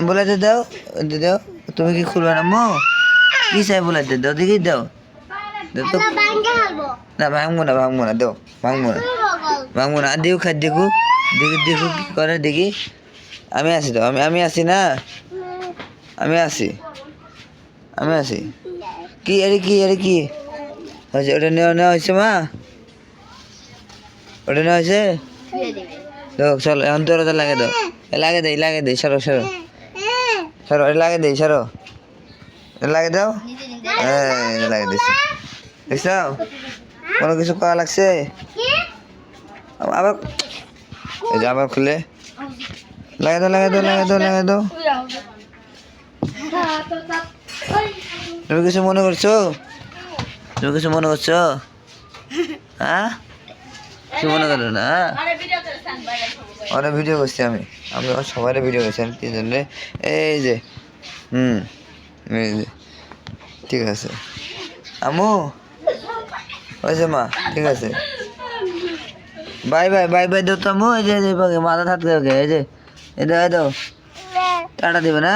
বলাইতে দাও দাও তুমি কি খুলবে না মো কি চাই বলাইতে দাও দেখি দাও না ভাঙবো না দাও ভাঙবো না দেখো খাই দেখো দেখো কি করে দেখি আমি আছি তো আমি আছি না আমি আছি কি আরে কি হয়েছে ওটা নেওয়া হয়েছে মা ওটা নেওয়া হয়েছে দাও চলো এখন দরজা লাগে দেই সরো লাগে দেই সরো লাগে দাও লাগে দিছি দেখছো কোনো কিছু করা লাগছে আবার এই যে আবার খুলে লাগে দাও তুমি কিছু মনে করছো হ্যাঁ কিছু মনে করো না অনেক ভিডিও করছি আমি সবাই ভিডিও করছি আমি তিনজনে এই যে এই যে ঠিক আছে আমু হয়েছে মা ঠিক আছে বাই দাও তো আমু এই যে মাথা থাকতে ওকে এই যে দাও টাটা দিবে না